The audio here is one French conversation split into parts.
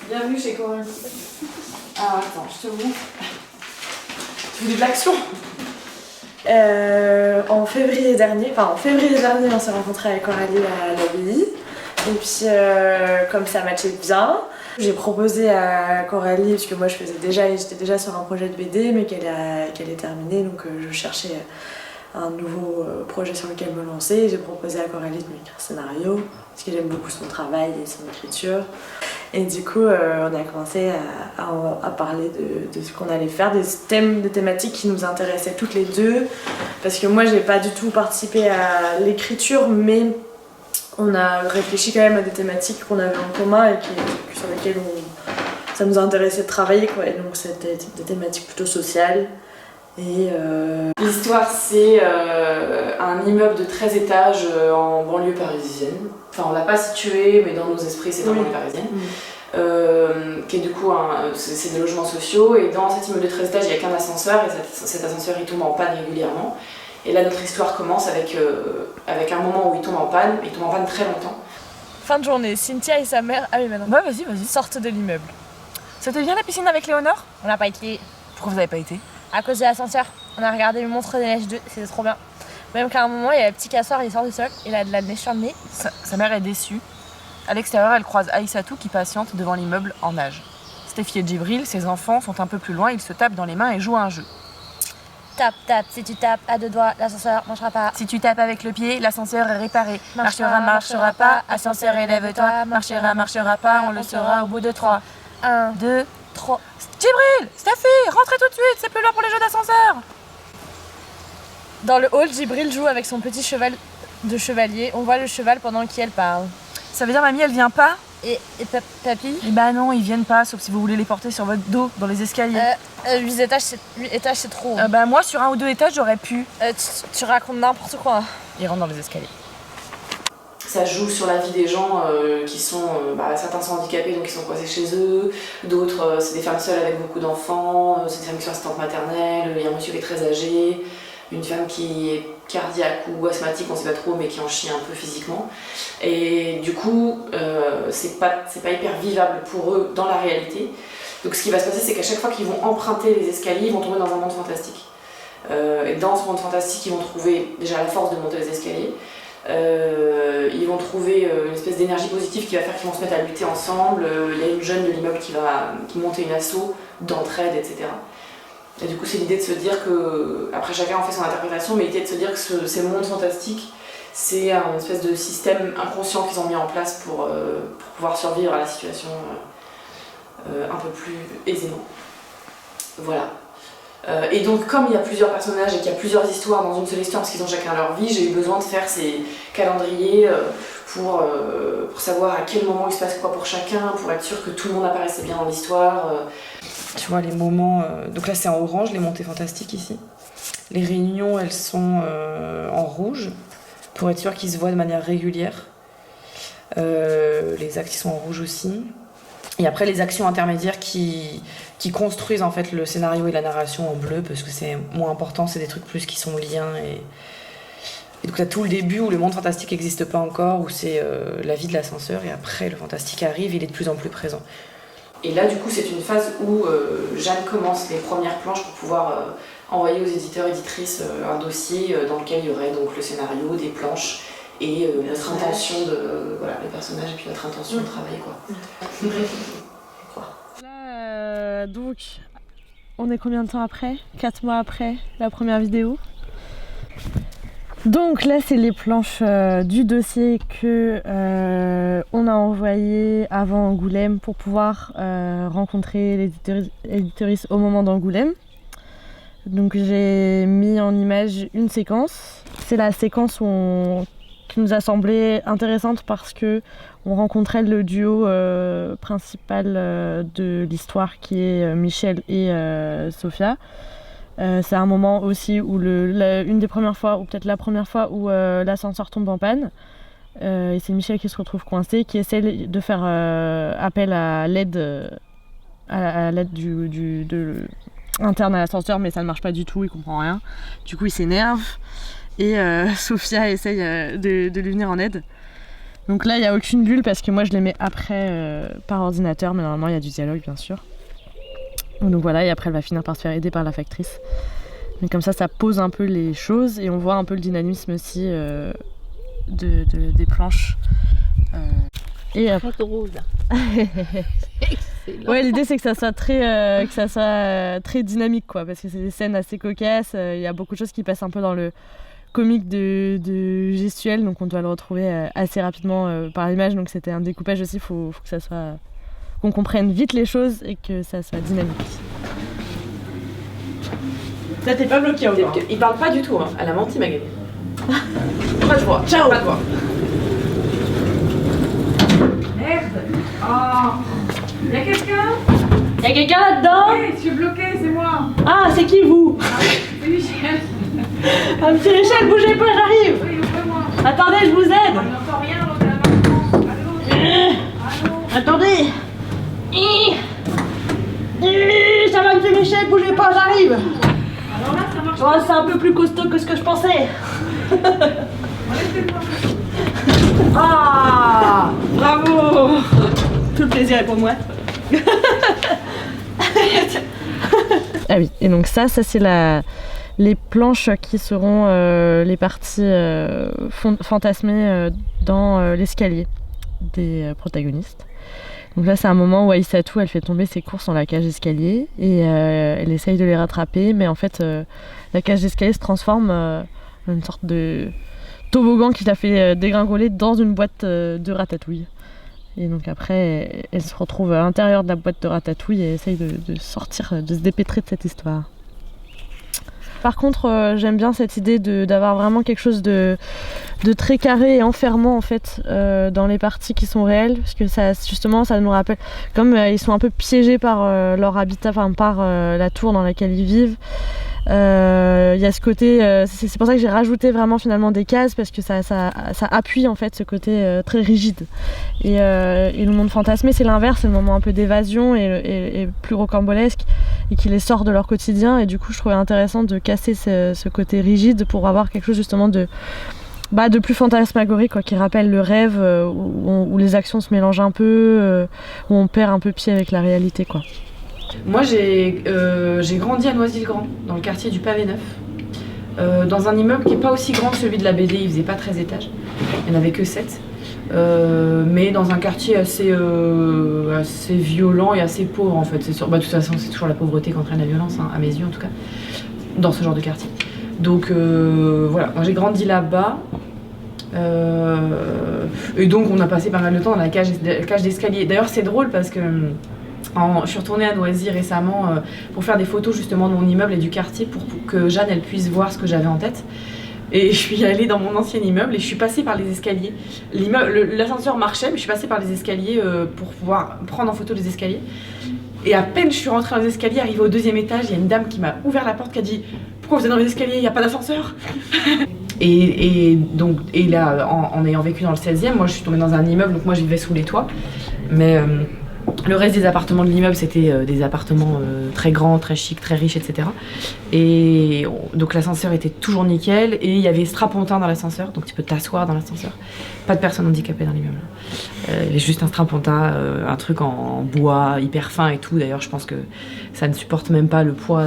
Bienvenue chez Coralie. Ah attends, je te montre. Tu voulais de l'action? En février dernier, on s'est rencontrés avec Coralie à l'abbaye. Et puis comme ça matchait bien, j'ai proposé à Coralie, parce que moi j'étais déjà sur un projet de BD mais qu'elle est terminée, donc je cherchais un nouveau projet sur lequel me lancer. J'ai proposé à Coralie de m'écrire un scénario, parce que j'aime beaucoup son travail et son écriture. Et du coup, on a commencé à parler de ce qu'on allait faire, des thématiques qui nous intéressaient toutes les deux. Parce que moi, j'ai pas du tout participé à l'écriture, mais on a réfléchi quand même à des thématiques qu'on avait en commun et sur lesquelles ça nous intéressait de travailler, quoi. Et donc, c'était des thématiques plutôt sociales. Et l'histoire, c'est un immeuble de 13 étages en banlieue parisienne. Enfin, on l'a pas situé, mais dans nos esprits, c'est dans banlieue parisienne. Qui est du coup, c'est des logements sociaux. Et dans cet immeuble de 13 étages, il n'y a qu'un ascenseur. Et cet ascenseur, il tombe en panne régulièrement. Et là, notre histoire commence avec un moment où il tombe en panne. Il tombe en panne très longtemps. Fin de journée, Cynthia et sa mère, vas-y, sortent de l'immeuble. C'était bien la piscine avec Léonore? On n'a pas été. Pourquoi vous n'avez pas été? À cause de l'ascenseur. On a regardé le Monstre des Neiges 2, c'était trop bien. Même qu'à un moment, il y a un petit casseur, il sort du sol, il a de la neige sur le nez. Sa mère est déçue. À l'extérieur, elle croise Aïssatou qui patiente devant l'immeuble en nage. Stéphie et Djibril, ses enfants, sont un peu plus loin, ils se tapent dans les mains et jouent à un jeu. Tape, si tu tapes à deux doigts, l'ascenseur marchera pas. Si tu tapes avec le pied, l'ascenseur est réparé. Marchera pas, ascenseur élève-toi. Marchera pas, on le saura au bout de 3. 1, 2, 3. Djibril, Stéphie, rentrez tout de suite, c'est plus l'heure pour les jeux d'ascenseur. Dans le hall, Djibril joue avec son petit cheval de chevalier. On voit le cheval pendant qu'il parle. Ça veut dire mamie, elle vient pas? Et papy? Eh bah non, ils viennent pas, sauf si vous voulez les porter sur votre dos, dans les escaliers. 8 étages, c'est trop. Bah moi, sur 1 ou 2 étages, j'aurais pu. Tu racontes n'importe quoi. Ils rentrent dans les escaliers. Ça joue sur la vie des gens qui sont... certains sont handicapés, donc ils sont coincés chez eux. D'autres, c'est des femmes seules avec beaucoup d'enfants. C'est des femmes qui sont assistantes maternelles. Il y a un monsieur qui est très âgé. Une femme qui est cardiaque ou asthmatique, on sait pas trop, mais qui en chie un peu physiquement. Et du coup, c'est pas hyper vivable pour eux dans la réalité. Donc ce qui va se passer, c'est qu'à chaque fois qu'ils vont emprunter les escaliers, ils vont tomber dans un monde fantastique. Et dans ce monde fantastique, ils vont trouver déjà la force de monter les escaliers. Ils vont trouver une espèce d'énergie positive qui va faire qu'ils vont se mettre à lutter ensemble. Il y a une jeune de l'immeuble qui monte une asso d'entraide, etc. Et du coup, c'est l'idée de se dire que, après chacun en fait son interprétation, mais l'idée de se dire que ces mondes fantastiques, c'est un espèce de système inconscient qu'ils ont mis en place pour pouvoir survivre à la situation un peu plus aisément. Voilà. Et donc, comme il y a plusieurs personnages et qu'il y a plusieurs histoires dans une seule histoire, parce qu'ils ont chacun leur vie, j'ai eu besoin de faire ces calendriers pour savoir à quel moment il se passe quoi pour chacun, pour être sûr que tout le monde apparaissait bien dans l'histoire. Tu vois les moments, donc là c'est en orange, les montées fantastiques ici. Les réunions, elles sont en rouge, pour être sûr qu'ils se voient de manière régulière. Les actes, ils sont en rouge aussi. Et après les actions intermédiaires qui construisent en fait le scénario et la narration en bleu, parce que c'est moins important, c'est des trucs plus qui sont liens. Et donc t'as tout le début où le monde fantastique n'existe pas encore, où c'est la vie de l'ascenseur, et après le fantastique arrive, il est de plus en plus présent. Et là, du coup, c'est une phase où Jeanne commence les premières planches pour pouvoir envoyer aux éditeurs et éditrices un dossier dans lequel il y aurait donc le scénario, des planches et notre intention de... Voilà, les personnages et puis notre intention de travailler, quoi. Là, donc, on est combien de temps après? 4 mois après la première vidéo. Donc là, c'est les planches du dossier que on a envoyé avant Angoulême pour pouvoir rencontrer les éditeuristes au moment d'Angoulême. Donc j'ai mis en image une séquence. C'est la séquence qui nous a semblé intéressante parce que on rencontrait le duo principal de l'histoire qui est Michel et Sophia. C'est un moment aussi où une des premières fois, ou peut-être la première fois où l'ascenseur tombe en panne. Et c'est Michel qui se retrouve coincé, qui essaie de faire appel à l'aide interne à l'ascenseur, mais ça ne marche pas du tout, il comprend rien. Du coup, il s'énerve et Sophia essaye de lui venir en aide. Donc là, il n'y a aucune bulle parce que moi, je les mets après par ordinateur, mais normalement, il y a du dialogue, bien sûr. Donc voilà, et après, elle va finir par se faire aider par la factrice. Mais comme ça pose un peu les choses et on voit un peu le dynamisme aussi des planches. Et Très drôle. ouais, l'idée c'est que ça soit très dynamique, quoi, parce que c'est des scènes assez cocasses. Il y a beaucoup de choses qui passent un peu dans le comique de gestuel, donc on doit le retrouver assez rapidement par l'image. Donc c'était un découpage aussi, faut que ça soit qu'on comprenne vite les choses et que ça soit dynamique. Là, t'es pas bloqué encore. Il parle pas du tout, hein. Elle a menti, Magali. Pas de voix. Ciao. Pas de voix. Merde. Oh. Y'a quelqu'un? Y'a quelqu'un là-dedans? Oui, je suis bloquée, c'est moi. Ah, c'est qui vous? C'est Michel. Ah, petit Michel, bougez pas, j'arrive. Oui, ouvre-moi. Attendez, je vous On aide. n'entend rien, l'autre à la maman. Allô? Attendez. Ça va, petit Michel, bougez pas, j'arrive. Alors là, ça marche. Oh, c'est un peu plus costaud que ce que je pensais. Enlève-moi. Ah, bravo. Tout le plaisir est pour moi. Ah oui, et donc ça c'est les planches qui seront les parties fantasmées dans l'escalier des protagonistes. Donc là c'est un moment où Aïssatou elle fait tomber ses courses dans la cage d'escalier et elle essaye de les rattraper, mais en fait la cage d'escalier se transforme en une sorte de toboggan qui l'a fait dégringoler dans une boîte de ratatouille. Et donc après, elle se retrouve à l'intérieur de la boîte de ratatouille et essaye de sortir, de se dépêtrer de cette histoire. Par contre, j'aime bien cette idée d'avoir vraiment quelque chose de très carré et enfermant en fait dans les parties qui sont réelles, parce que ça, justement, ça nous rappelle, comme ils sont un peu piégés par leur habitat, enfin par la tour dans laquelle ils vivent. Il y a ce côté, c'est pour ça que j'ai rajouté vraiment finalement des cases, parce que ça appuie en fait ce côté très rigide. Et le monde fantasmé c'est l'inverse, c'est le moment un peu d'évasion et plus rocambolesque et qui les sort de leur quotidien, et du coup je trouvais intéressant de casser ce côté rigide pour avoir quelque chose justement de plus fantasmagorique, quoi, qui rappelle le rêve, où les actions se mélangent un peu, où on perd un peu pied avec la réalité, quoi. Moi, j'ai grandi à Noisy-le-Grand, dans le quartier du Pavé Neuf, dans un immeuble qui n'est pas aussi grand que celui de la BD, il faisait pas 13 étages, il n'y en avait que 7, mais dans un quartier assez violent et assez pauvre en fait. C'est sûr, de toute façon, c'est toujours la pauvreté qui entraîne la violence, hein, à mes yeux en tout cas, dans ce genre de quartier. Donc voilà, moi j'ai grandi là-bas. Et donc on a passé pas mal de temps dans la cage d'escalier. D'ailleurs c'est drôle parce que je suis retournée à Noisy récemment pour faire des photos justement de mon immeuble et du quartier pour que Jeanne elle puisse voir ce que j'avais en tête. Et je suis allée dans mon ancien immeuble et je suis passée par les escaliers. L'ascenseur marchait, mais je suis passée par les escaliers pour pouvoir prendre en photo les escaliers. Et à peine je suis rentrée dans les escaliers, arrivée au 2e étage, il y a une dame qui m'a ouvert la porte, qui a dit « Pourquoi vous êtes dans les escaliers, il n'y a pas d'ascenseur ?» Et là, en ayant vécu dans le 16e, moi je suis tombée dans un immeuble, donc moi je vivais sous les toits. Mais le reste des appartements de l'immeuble, c'était des appartements très grands, très chics, très riches, etc. Et donc l'ascenseur était toujours nickel, et il y avait strapontin dans l'ascenseur, donc tu peux t'asseoir dans l'ascenseur. Pas de personnes handicapées dans l'immeuble. Il y avait juste un strapontin, un truc en bois hyper fin et tout. D'ailleurs, je pense que ça ne supporte même pas le poids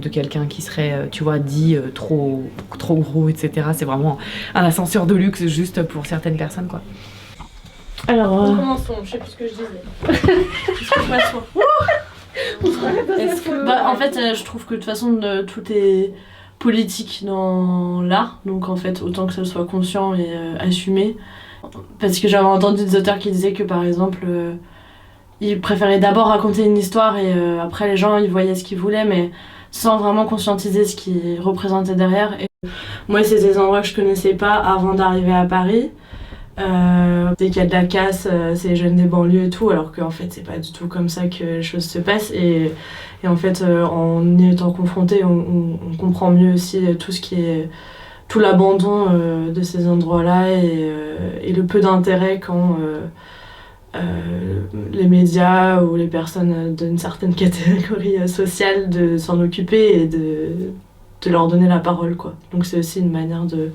de quelqu'un qui serait, tu vois, dit trop gros, etc. C'est vraiment un ascenseur de luxe juste pour certaines personnes, quoi. Alors, Commençons, je sais plus ce que je disais. En fait, je trouve que de toute façon, tout est politique dans l'art, donc en fait, autant que ça soit conscient et assumé. Parce que j'avais entendu des auteurs qui disaient que par exemple, ils préféraient d'abord raconter une histoire et après les gens ils voyaient ce qu'ils voulaient, mais sans vraiment conscientiser ce qu'ils représentaient derrière. Et moi, c'est des endroits que je connaissais pas avant d'arriver à Paris. Dès qu'il y a de la casse, c'est les jeunes des banlieues et tout, alors qu'en fait c'est pas du tout comme ça que les choses se passent, et en fait en y étant confronté on comprend mieux aussi tout l'abandon de ces endroits là et le peu d'intérêt les médias ou les personnes d'une certaine catégorie sociale de s'en occuper et de leur donner la parole, quoi. Donc c'est aussi une manière de...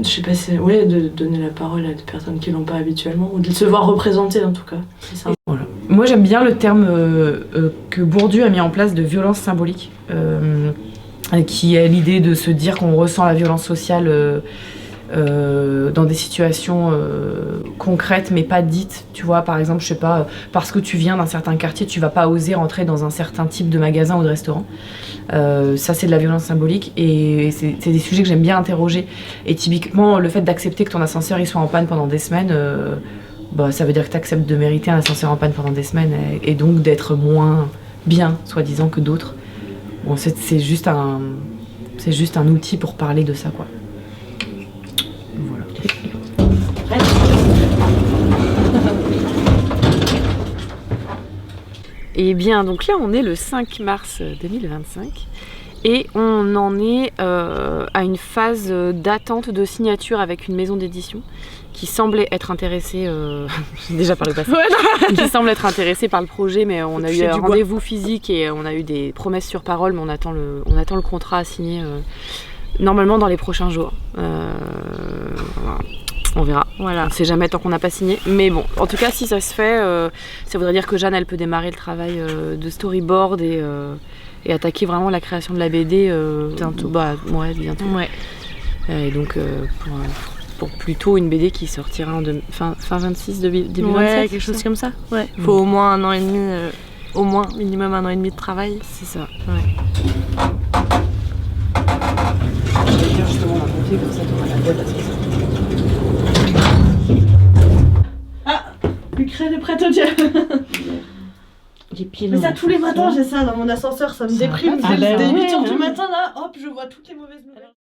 Je sais pas si... Ouais, de donner la parole à des personnes qui l'ont pas habituellement, ou de se voir représenter en tout cas. C'est ça. Voilà. Moi j'aime bien le terme que Bourdieu a mis en place de violence symbolique, qui est l'idée de se dire qu'on ressent la violence sociale dans des situations concrètes mais pas dites, tu vois, par exemple, je sais pas, parce que tu viens d'un certain quartier, tu vas pas oser rentrer dans un certain type de magasin ou de restaurant. Ça c'est de la violence symbolique et c'est des sujets que j'aime bien interroger. Et typiquement le fait d'accepter que ton ascenseur il soit en panne pendant des semaines, bah, ça veut dire que tu acceptes de mériter un ascenseur en panne pendant des semaines et donc d'être moins bien, soi-disant, que d'autres. Bon, c'est juste un outil pour parler de ça, quoi. Voilà. Et bien, donc là, on est le 5 mars 2025 et on en est à une phase d'attente de signature avec une maison d'édition qui semblait être intéressée, j'ai déjà parlé de ça, qui semble être intéressée par le projet, mais on a eu un rendez-vous physique et on a eu des promesses sur parole, mais on attend le contrat à signer normalement dans les prochains jours. Voilà. On verra. Voilà. On ne sait jamais tant qu'on n'a pas signé. Mais bon, en tout cas, si ça se fait, ça voudrait dire que Jeanne, elle peut démarrer le travail de storyboard et attaquer vraiment la création de la BD bientôt. Bah, ouais, bientôt. Ouais. Et donc, pour plutôt une BD qui sortira en fin 26, début 27. Ouais, quelque chose comme ça. Ouais. Faut au moins 1 an et demi, au moins minimum 1 an et demi de travail. C'est ça. Ouais. Je vais dire justement ma pompier, comme ça tu auras la boîte à ce que Lucrèce est prête au dieu. Mais ça tous les matins j'ai ça dans mon ascenseur, ça me déprime. Dès 8h du matin là, hop, je vois toutes les mauvaises nouvelles.